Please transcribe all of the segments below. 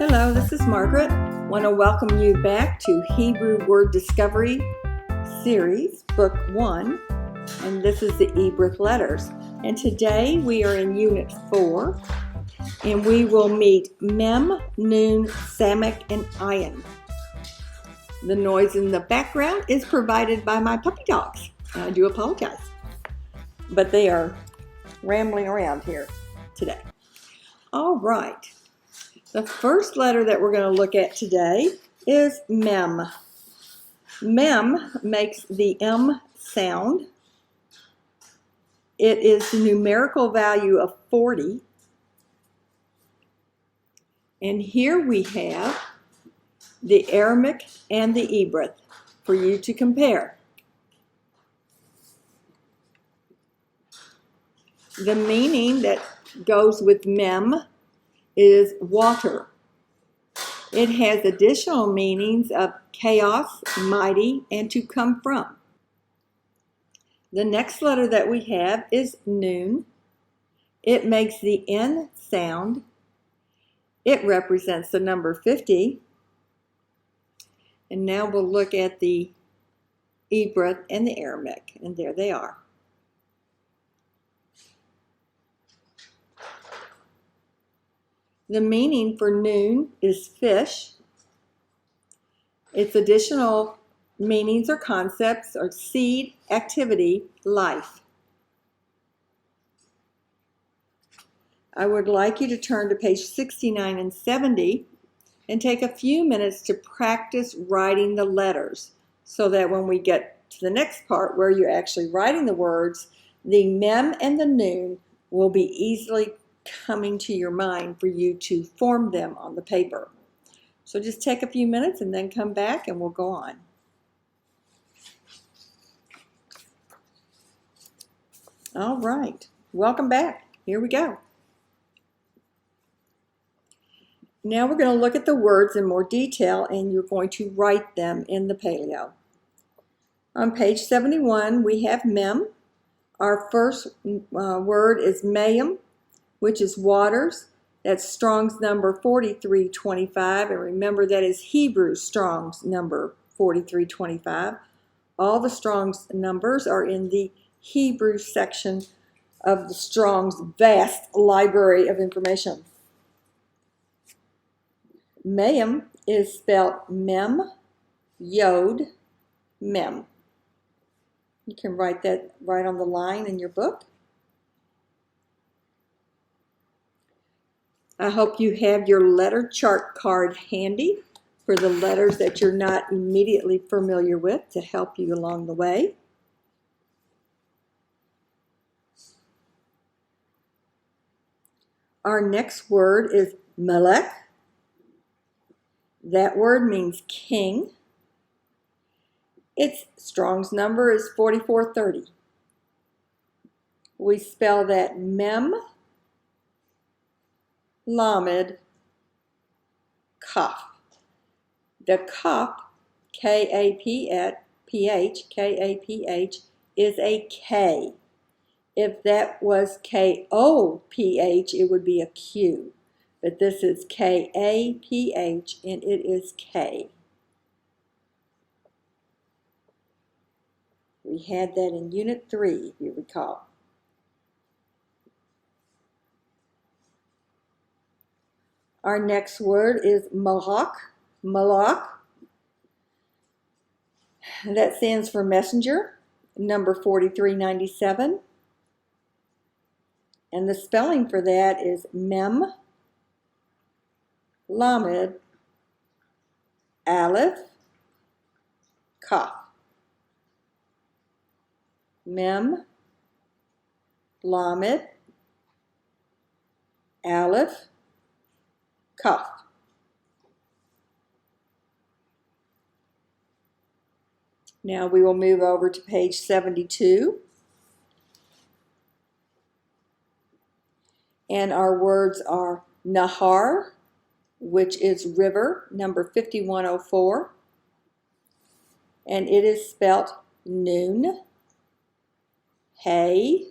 Hello, this is Margaret. I want to welcome you back to Hebrew Word Discovery Series, Book 1, and this is the Eberith letters. And today we are in Unit 4, and we will meet Mem, Nun, Samek, and Ayin. The noise in the background is provided by my puppy dogs. I do apologize, but they are rambling around here today. All right. The first letter that we're going to look at today is Mem. Mem makes the M sound. It is the numerical value of 40. And here we have the Aramaic and the Eberith for you to compare. The meaning that goes with Mem is water. It has additional meanings of chaos, mighty, and to come from. The next letter that we have is Nun. It makes the N sound. It represents the number 50. And now we'll look at the Eberith and the Aramaic, and there they are. The meaning for Nun is fish. Its additional meanings or concepts are seed, activity, life. I would like you to turn to page 69 and 70 and take a few minutes to practice writing the letters so that when we get to the next part where you're actually writing the words, the Mem and the Nun will be easily coming to your mind for you to form them on the paper. So just take a few minutes and then come back and we'll go on. All right, welcome back. Here we go. Now we're going to look at the words in more detail and you're going to write them in the paleo. On page 71 we have Mem. Our first word is Mayim, which is waters. That's Strong's number 4325, and remember that is Hebrew Strong's number 4325. All the Strong's numbers are in the Hebrew section of the Strong's vast library of information. Mayim is spelled Mem, Yod, Mem. You can write that right on the line in your book. I hope you have your letter chart card handy for the letters that you're not immediately familiar with to help you along the way. Our next word is Melech. That word means king. Its Strong's number is 4430. We spell that Mem, Lamed, Kaf. The Kaf, K-A-P-H, K-A-P-H, is a K. If that was K-O-P-H, it would be a Q. But this is K-A-P-H, and it is K. We had that in Unit 3, if you recall. Our next word is Malach. Malach. That stands for messenger, number 4397. And the spelling for that is Mem, Lamed, Aleph, Kaf. Mem, Lamed, Aleph, Kaf. Now we will move over to page 72. And our words are Nahar, which is river, number 5104. And it is spelt Nun, Hey,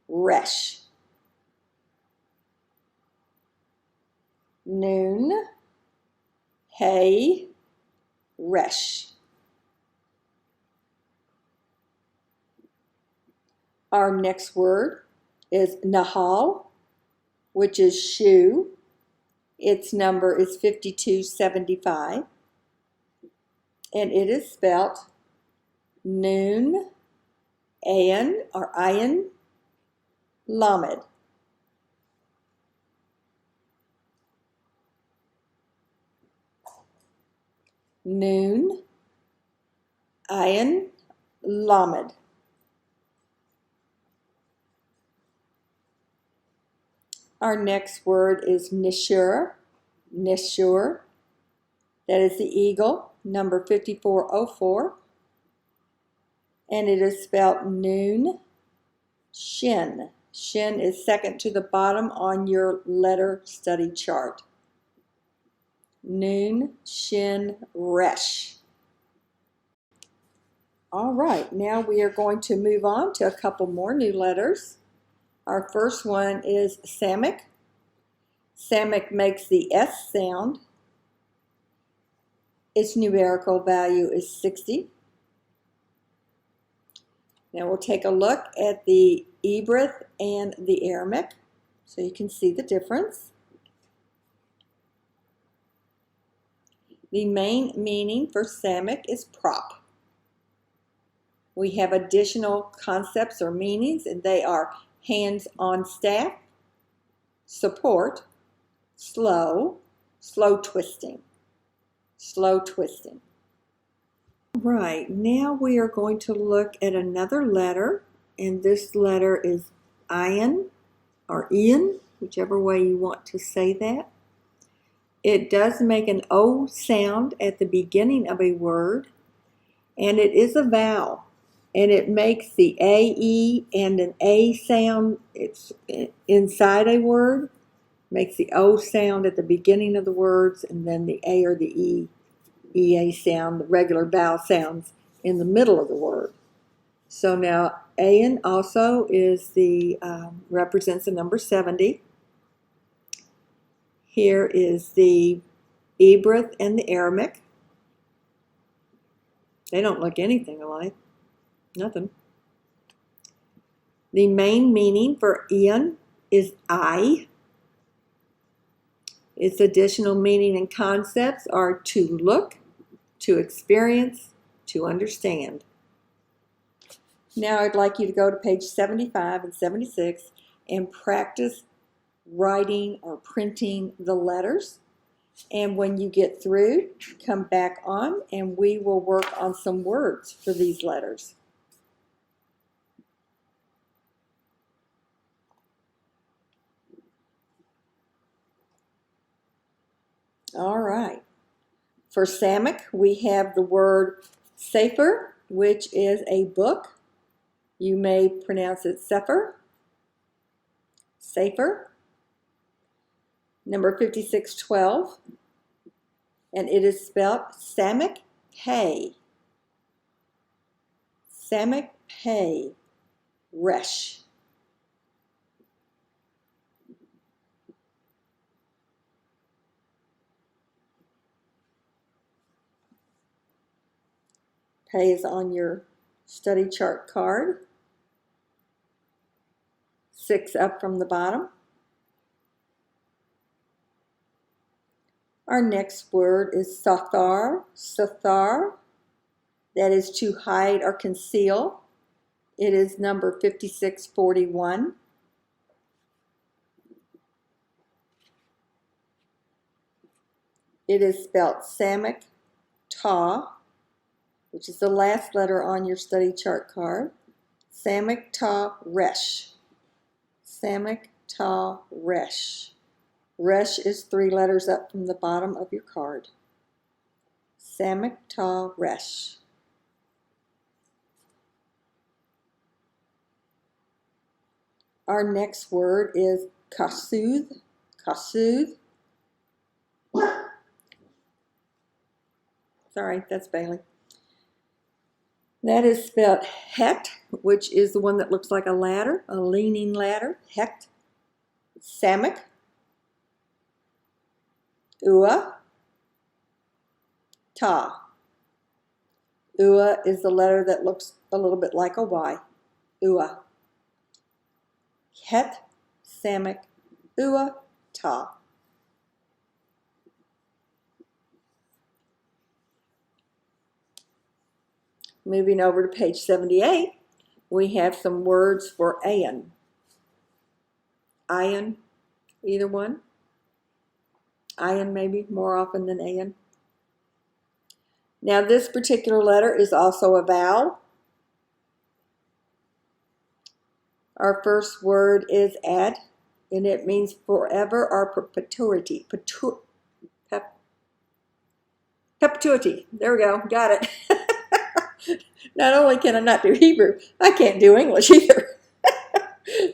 Resh. Noon, Hay, Resh. Our next word is Nahal, which is shoe. Its number is 5275, and it is spelt Noon, Ayin, or Ayin, Lamed. Noon, Ayin, Lamed. Our next word is Nishur, Nishur. That is the eagle, number 5404. And it is spelled Noon, Shin. Shin is second to the bottom on your letter study chart. Noon, Shin, Resh. All right, now we are going to move on to a couple more new letters. Our first one is Samek. Samek makes the S sound. Its numerical value is 60. Now we'll take a look at the Eberith and the Aramaic so you can see the difference. The main meaning for Samek is prop. We have additional concepts or meanings, and they are hands on staff, support, slow, slow twisting. Right, now we are going to look at another letter, and this letter is Ayin, or Ian, whichever way you want to say that. It does make an O sound at the beginning of a word, and it is a vowel, and it makes the AE and an A sound. It's inside a word, makes the O sound at the beginning of the words, and then the A or the EA sound, the regular vowel sounds, in the middle of the word. So now Ayin also is the represents the number 70. Here is the Eberith and the Aramaic. They don't look anything alike. Nothing. The main meaning for Ian is I. Its additional meaning and concepts are to look, to experience, to understand. Now I'd like you to go to page 75 and 76 and practice writing or printing the letters. And when you get through, come back on and we will work on some words for these letters. All right. For Samek, we have the word Sefer, which is a book. You may pronounce it Sefer. Sefer. Number 5612. And it is spelled Samek Pei. Samek Pei. Resh. Pei is on your study chart card. 6 up from the bottom. Our next word is Sathar. Sathar. That is to hide or conceal. It is number 5641. It is spelled Samek Ta, which is the last letter on your study chart card. Samek Ta Resh. Samek Ta Resh. Resh is 3 letters up from the bottom of your card. Samek Ta Resh. Our next word is Kasuth. Kasuth. Sorry, that's Bailey. That is spelled Hecht, which is the one that looks like a ladder, a leaning ladder. Hecht. Samek. Ua, ta. Ua is the letter that looks a little bit like a Y. Ua. Het, Samick, Ua, ta. Moving over to page 78, we have some words for ayan. Ayan, either one. Ayan maybe more often than ayan. Now this particular letter is also a vowel. Our first word is ad, and it means forever or perpetuity. Perpetuity. There we go. Got it. Not only can I not do Hebrew, I can't do English either.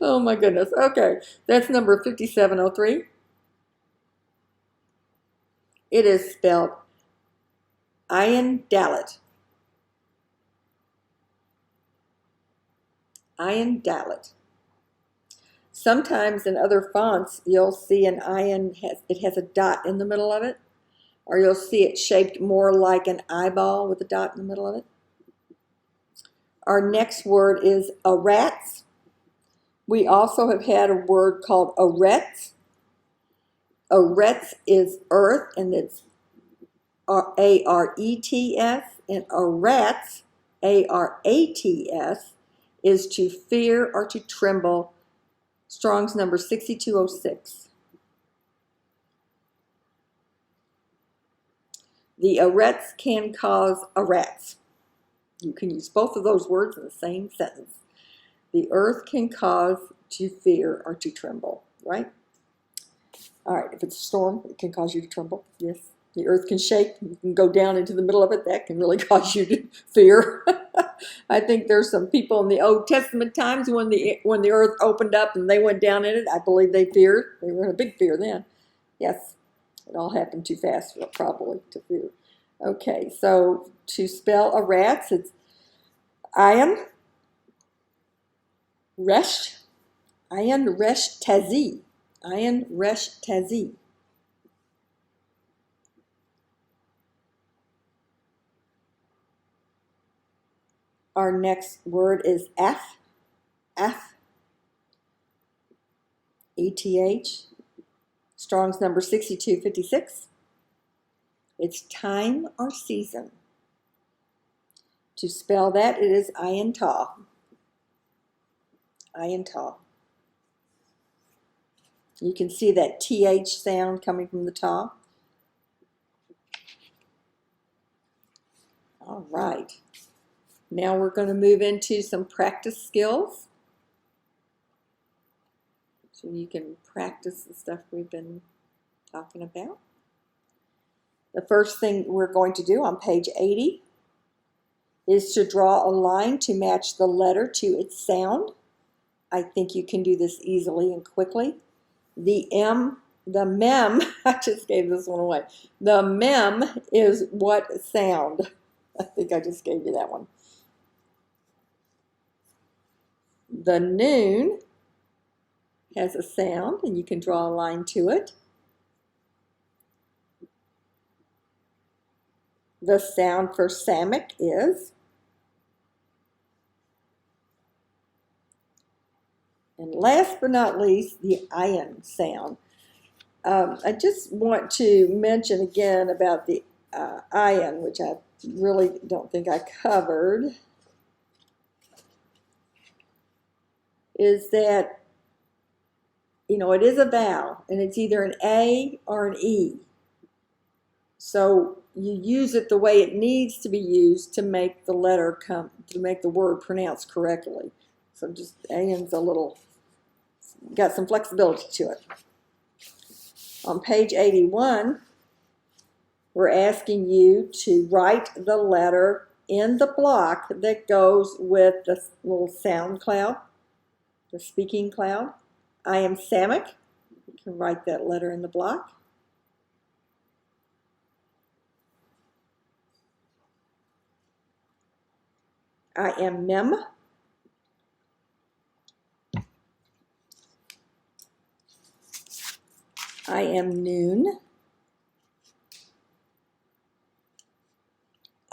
Oh my goodness. Okay, that's number 5703. It is spelled Ayin Dalet. Ayin Dalet. Sometimes in other fonts, you'll see an ayin, it has a dot in the middle of it, or you'll see it shaped more like an eyeball with a dot in the middle of it. Our next word is arats. We also have had a word called arets. Arets is earth, and it's A-R-E-T-S, and arats, A-R-A-T-S, is to fear or to tremble. Strong's number 6206. The arets can cause arats. You can use both of those words in the same sentence. The earth can cause to fear or to tremble, right? All right, if it's a storm, it can cause you to tremble, yes. The earth can shake, you can go down into the middle of it, that can really cause you to fear. I think there's some people in the Old Testament times when the earth opened up and they went down in it, I believe they feared. They were in a big fear then. Yes, it all happened too fast probably to fear. Okay, so to spell arats, it's ayin, resh, ayin resh tazi, ayin resh tazi. Our next word is af, E-T-H. Strong's number 6256. It's time or season. To spell that, it is ayin ta. Ayin ta. You can see that TH sound coming from the ta. All right. Now we're going to move into some practice skills. So you can practice the stuff we've been talking about. The first thing we're going to do on page 80 is to draw a line to match the letter to its sound. I think you can do this easily and quickly. The mem, I just gave this one away. The mem is what sound? I think I just gave you that one. The noon has a sound, and you can draw a line to it. The sound for Samick is, and last but not least, the ayin sound. I just want to mention again about the ayin, which I really don't think I covered, is that, you know, it is a vowel, and it's either an A or an E. So you use it the way it needs to be used to make the letter to make the word pronounced correctly. So just ayin's a little, got some flexibility to it. On page 81, we're asking you to write the letter in the block that goes with the little sound cloud, the speaking cloud. I am Samick. You can write that letter in the block. I am Mem. I am Noon.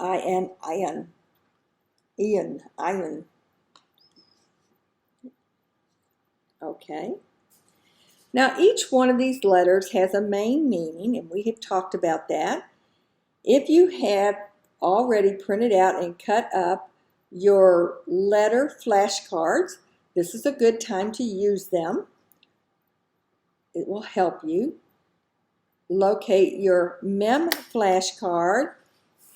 Ian. Okay. Now, each one of these letters has a main meaning, and we have talked about that. If you have already printed out and cut up your letter flashcards, this is a good time to use them. It will help you locate your mem flashcard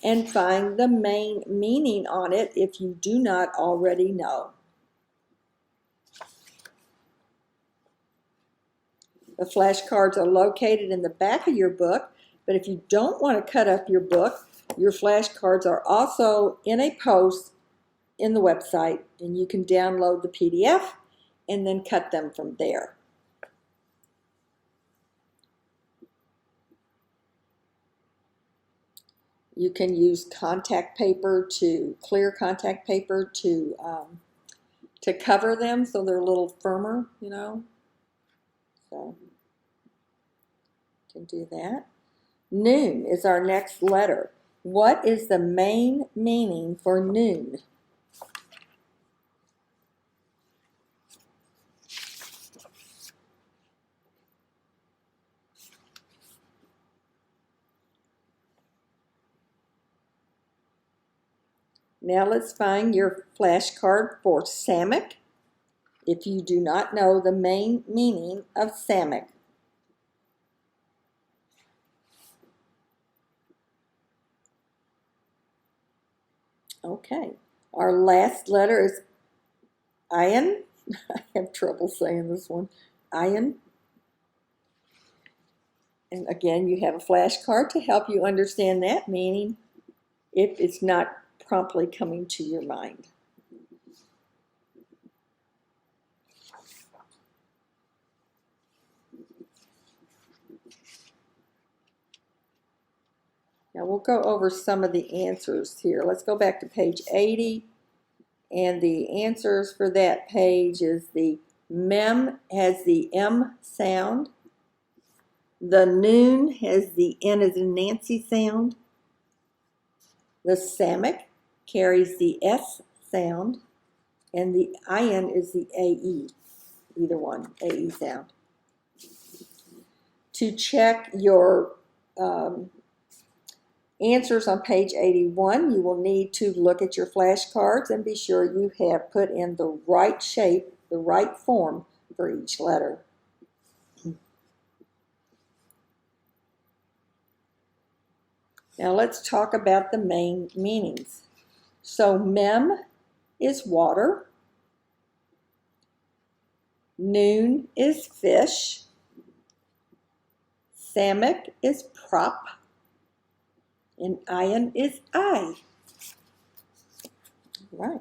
and find the main meaning on it if you do not already know. The flashcards are located in the back of your book, but if you don't want to cut up your book, your flashcards are also in a post in the website, and you can download the PDF and then cut them from there. You can use contact paper clear contact paper to cover them so they're a little firmer, you know. So you can do that. Noon is our next letter. What is the main meaning for noon? Now let's find your flashcard for Samek, if you do not know the main meaning of Samek. Okay, our last letter is Ian. I have trouble saying this one. Ian. And again, you have a flashcard to help you understand that meaning if it's not promptly coming to your mind. Now we'll go over some of the answers here. Let's go back to page 80. And the answers for that page is the mem has the M sound. The noon has the N as in Nancy sound. The Samek carries the S sound. And the IN is the AE, either one, AE sound. To check your answers on page 81, you will need to look at your flashcards and be sure you have put in the right shape, the right form for each letter. Now let's talk about the main meanings. So mem is water, noon is fish, Samek is prop, and Ian is eye. Right.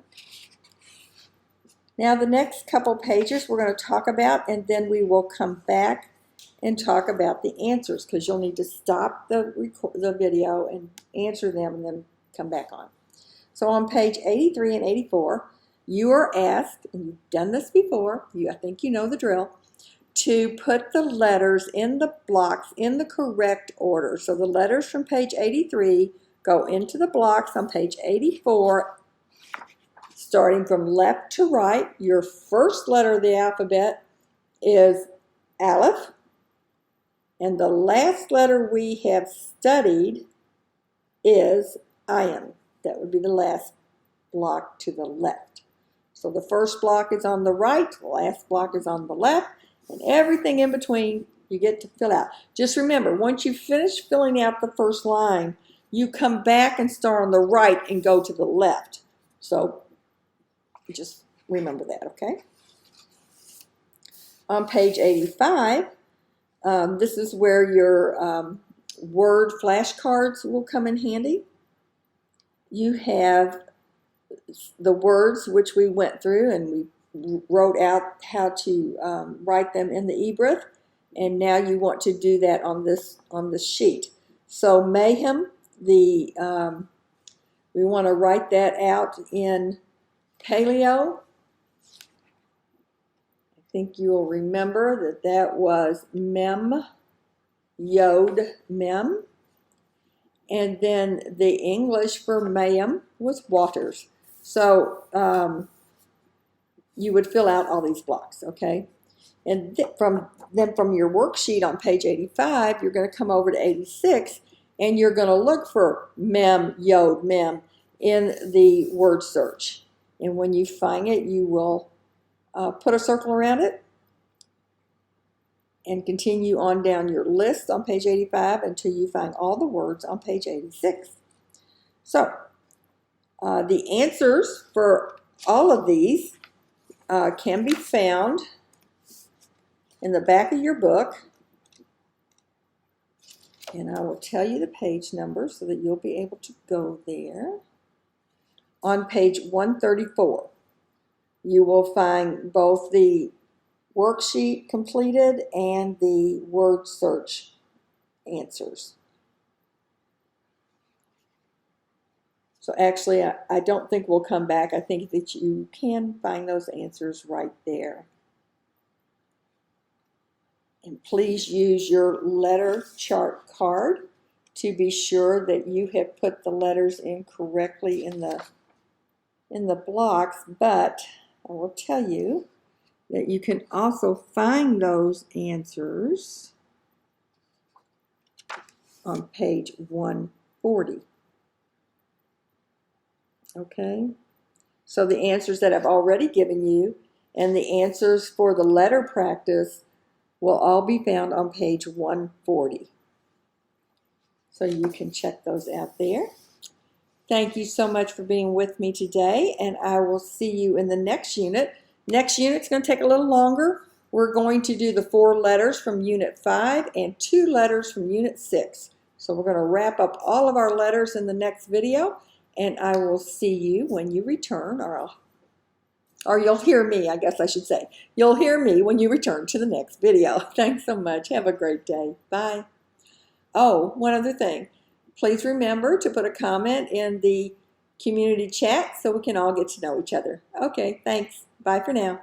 Now the next couple pages we're going to talk about, and then we will come back and talk about the answers, because you'll need to stop the video and answer them and then come back on. So on page 83 and 84, you are asked, and you've done this before, I think you know the drill, to put the letters in the blocks in the correct order. So the letters from page 83 go into the blocks on page 84, starting from left to right. Your first letter of the alphabet is Aleph, and the last letter we have studied is Ayin. That would be the last block to the left. So the first block is on the right, the last block is on the left, and everything in between you get to fill out. Just remember, once you finish filling out the first line, you come back and start on the right and go to the left. So just remember that, okay? On page 85, this is where your word flashcards will come in handy. You have the words which we went through, and we wrote out how to write them in the Eberith, and now you want to do that on this sheet. So mayhem, we want to write that out in paleo. I think you will remember that was mem, yod, mem. And then the English for ma'am was waters. So you would fill out all these blocks, okay? And from your worksheet on page 85, you're going to come over to 86, and you're going to look for mem, yod, mem in the word search. And when you find it, you will put a circle around it and continue on down your list on page 85 until you find all the words on page 86. So the answers for all of these can be found in the back of your book. And I will tell you the page number so that you'll be able to go there. On page 134, you will find both the worksheet completed and the word search answers. So actually, I don't think we'll come back. I think that you can find those answers right there. And please use your letter chart card to be sure that you have put the letters in correctly in the blocks. But I will tell you that you can also find those answers on page 140. Okay? So the answers that I've already given you and the answers for the letter practice will all be found on page 140. So you can check those out there. Thank you so much for being with me today, and I will see you in the next unit. Next unit's going to take a little longer. We're going to do the 4 letters from Unit 5 and 2 letters from Unit 6. So we're going to wrap up all of our letters in the next video, and I will see you when you return, or you'll hear me, I guess I should say. You'll hear me when you return to the next video. Thanks so much. Have a great day. Bye. Oh, one other thing. Please remember to put a comment in the community chat so we can all get to know each other. Okay, thanks. Bye for now.